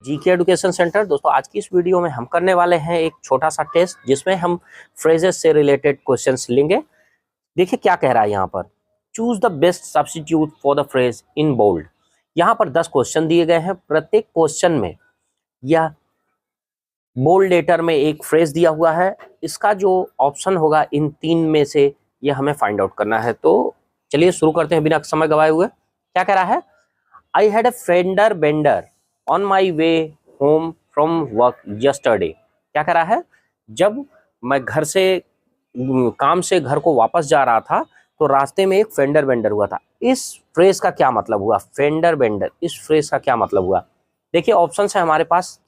GK education centre. दोस्तों आज की इस वीडियो में हम करने वाले हैं एक छोटा सा टेस्ट जिसमें हम फ्रेजेस से रिलेटेड क्वेश्चंस लेंगे। देखिए क्या कह रहा है यहाँ पर, choose the best substitute for the phrase in bold. यहाँ पर 10 क्वेश्चन दिए गए हैं, प्रत्येक क्वेश्चन में या बोल्ड लेटर में एक फ्रेज दिया हुआ है। इसका जो ऑप्शन होगा इन 3 में से ये हमें फाइंड आउट करना है। तो चलिए शुरू करते हैं बिना समय गवाए हुए। क्या कह रहा है, I had a fender bender on my way home from work yesterday. क्या कह रहा है, जब मैं घर से काम से घर को वापस जा रहा था तो रास्ते में एक फेंडर बेंडर हुआ था। इस फ्रेज का क्या मतलब हुआ, फेंडर बेंडर, इस फ्रेज का क्या मतलब हुआ। देखिए ऑप्शन है हमारे पास,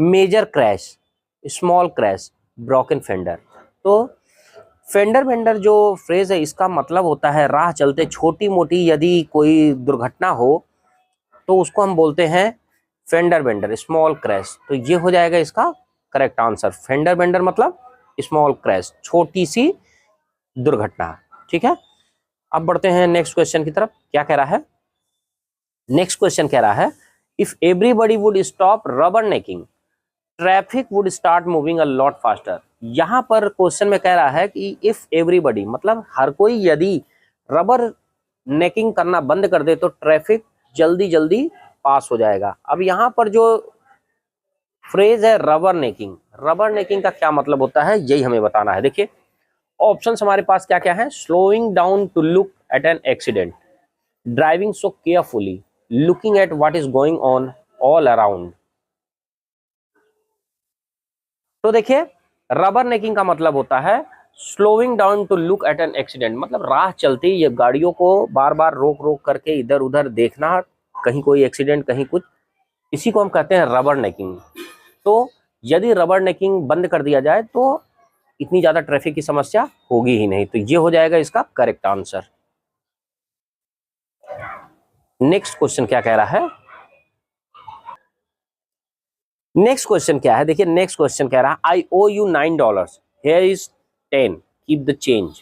major crash, small crash, broken fender. तो फेंडर बेंडर जो फ्रेज है इसका मतलब होता है राह चलते छोटी मोटी यदि कोई दुर्घटना हो तो उसको हम बोलते हैं फेंडर बेंडर, स्मॉल क्रैश। तो ये हो जाएगा इसका करेक्ट आंसर। फेंडर बेंडर मतलब स्मॉल क्रैश, छोटी सी दुर्घटना। ठीक है, अब बढ़ते हैं नेक्स्ट क्वेश्चन की तरफ। क्या कह रहा है, नेक्स्ट क्वेश्चन कह रहा है, if everybody would stop rubber necking traffic would start moving a lot faster. यहां पर क्वेश्चन में कह रहा है कि इफ एवरीबडी मतलब हर कोई यदि रबर नेकिंग करना बंद कर दे तो ट्रैफिक जल्दी जल्दी पास हो जाएगा। अब यहाँ पर जो फ्रेज है रबर नेकिंग, रबर नेकिंग का क्या मतलब होता है यही हमें बताना है। देखिए ऑप्शंस हमारे पास क्या क्या है, slowing down to look at an accident, driving so carefully, looking at what is going on all around. तो देखिए रबर नेकिंग का मतलब होता है slowing down to look at an accident, मतलब राह चलती ये गाड़ियों को बार बार रोक रोक करके इधर उधर देखना, कहीं कोई एक्सीडेंट कहीं कुछ, इसी को हम कहते हैं रबर नेकिंग। तो यदि रबर नेकिंग बंद कर दिया जाए तो इतनी ज्यादा ट्रैफिक की समस्या होगी ही नहीं। तो ये हो जाएगा इसका करेक्ट आंसर। नेक्स्ट क्वेश्चन क्या कह रहा है, नेक्स्ट क्वेश्चन क्या है, देखिए नेक्स्ट क्वेश्चन कह रहा है, I owe you $9, here is 10, keep the change.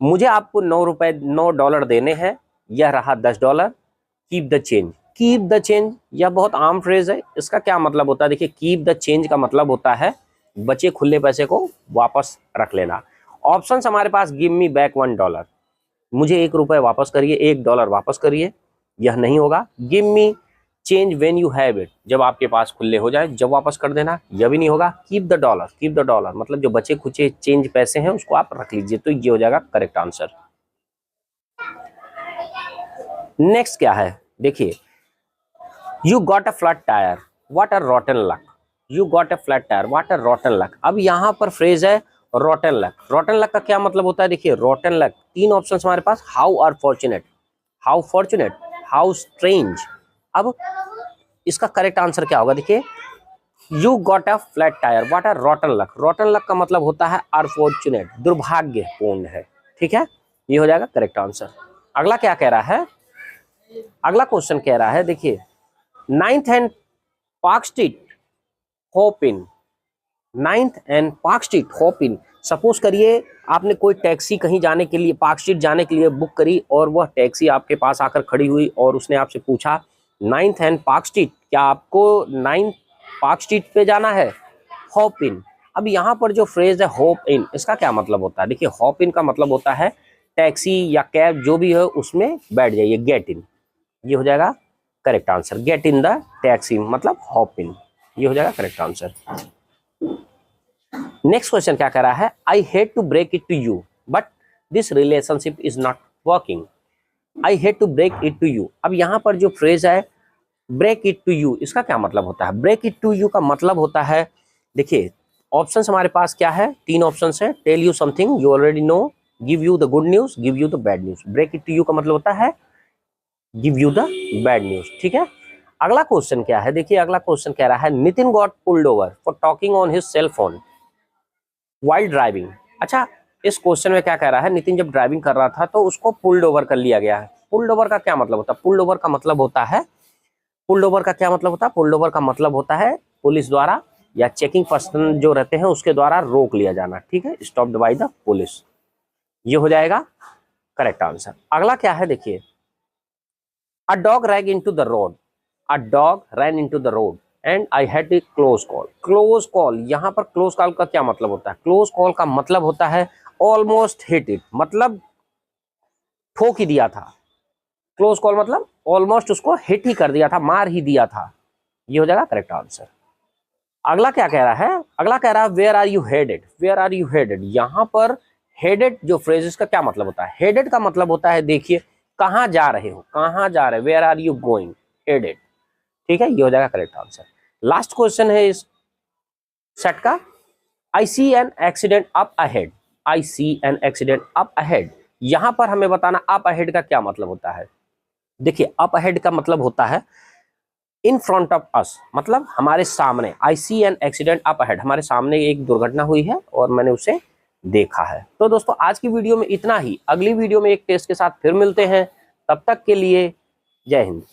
मुझे आपको $9 देने हैं, यह रहा $10, keep the change. Keep the change यह बहुत आम फ्रेज है, इसका क्या मतलब होता है, देखिए कीप द चेंज का मतलब होता है बचे खुले पैसे को वापस रख लेना। ऑप्शंस हमारे पास, गिव मी बैक $1, मुझे ₹1 वापस करिए, $1 वापस करिए, यह नहीं होगा। Give me change when you have it, जब आपके पास खुले हो जाए जब वापस कर देना, यह भी नहीं होगा। Keep the dollar, keep the dollar मतलब जो बचे खुचे चेंज पैसे हैं उसको आप रख लीजिए। तो ये हो जाएगा करेक्ट आंसर। नेक्स्ट क्या है, देखिए you got a flat tyre what a रॉटन luck, you got a flat tyre what a रॉटन luck. अब यहाँ पर फ्रेज है रॉटन लक। रॉटन लक का क्या मतलब होता है, देखिए रॉटन लक 3 ऑप्शन हमारे पास, how are fortunate, how fortunate, how strange. अब इसका करेक्ट आंसर क्या होगा, देखिए you got a flat tyre what are rotten luck. Rotten luck का मतलब होता है अनफॉर्चुनेट, दुर्भाग्यपूर्ण है। ठीक है, ये हो जाएगा करेक्ट आंसर। अगला क्या कह रहा है, अगला क्वेश्चन कह रहा है, देखिए 9th and park street hope in, 9th and park street hope in. Suppose करिए आपने कोई टैक्सी कहीं जाने के लिए, पार्क स्ट्रीट जाने के लिए बुक करी और वह टैक्सी आपके पास आकर खड़ी हुई और उसने आपसे पूछा 9th एंड पार्क स्ट्रीट, क्या आपको 9th पार्क स्ट्रीट पे जाना है, हॉप इन। अब यहाँ पर जो फ्रेज है होप इन, इसका क्या मतलब होता है, देखिए हॉप इन का मतलब होता है टैक्सी या कैब जो भी है उसमें बैठ जाइए, गेट इन। ये हो जाएगा correct answer, get in the taxi मतलब हॉप इन, ये हो जाएगा करेक्ट आंसर। नेक्स्ट क्वेश्चन क्या कह रहा है, I hate to break it to you but this relationship is not working, I hate to break it to you. अब यहाँ पर जो फ्रेज है ब्रेक इट टू यू, इसका क्या मतलब होता है, ब्रेक इट टू यू का मतलब होता है, देखिए ऑप्शंस हमारे पास क्या है, 3 ऑप्शंस है, tell you something you already know, give you the good news, give you the bad news. Break it to you का मतलब होता है give you the bad news. ठीक है, अगला क्वेश्चन क्या है, देखिए अगला क्वेश्चन कह रहा है, Nitin got pulled over for talking on his cell phone while driving. अच्छा इस क्वेश्चन में क्या कह रहा है, नितिन जब ड्राइविंग कर रहा था तो उसको पुल्ड ओवर कर लिया गया है। पुल्ड ओवर का क्या मतलब होता है, पुल्ड ओवर का मतलब होता है, पुल्ड ओवर का क्या मतलब होता है, पुल्ड ओवर का मतलब होता है पुलिस द्वारा या चेकिंग पर्सन जो रहते हैं उसके द्वारा रोक लिया जाना। ठीक है, स्टॉप्ड बाय द पुलिस, ये हो जाएगा करेक्ट आंसर। अगला क्या है, देखिए a dog rag into the road, a dog ran into the road and I had A close call. Close call, यहाँ पर क्लोज कॉल का क्या मतलब होता है? क्लोज कॉल का मतलब होता है ऑलमोस्ट हिट इट, मतलब ठोक ही दिया था। क्लोज कॉल मतलब ऑलमोस्ट उसको हिट ही कर दिया था, मार ही दिया था। ये हो जाएगा करेक्ट आंसर। अगला क्या कह रहा है? अगला कह रहा है where are you headed, where are you headed. यहाँ पर हेडेड जो फ्रेजेस का क्या मतलब होता है? हेडेड का मतलब होता है, देखिए, कहाँ जा रहे हो, कहाँ जा रहे हो, where are you going, headed. ठीक है, ये हो जाएगा करेक्ट आंसर। लास्ट क्वेश्चन है इस सेट का, I see an accident up ahead, I see an accident up ahead. यहां पर हमें बताना अप अहेड का क्या मतलब होता है। देखिए, अप अहेड का मतलब होता है इन फ्रंट ऑफ अस, मतलब हमारे सामने। I see an accident up ahead, हमारे सामने एक दुर्घटना हुई है और मैंने उसे देखा है। तो दोस्तों आज की वीडियो में इतना ही, अगली वीडियो में एक टेस्ट के साथ फिर मिलते हैं, तब तक के लिए जय हिंद।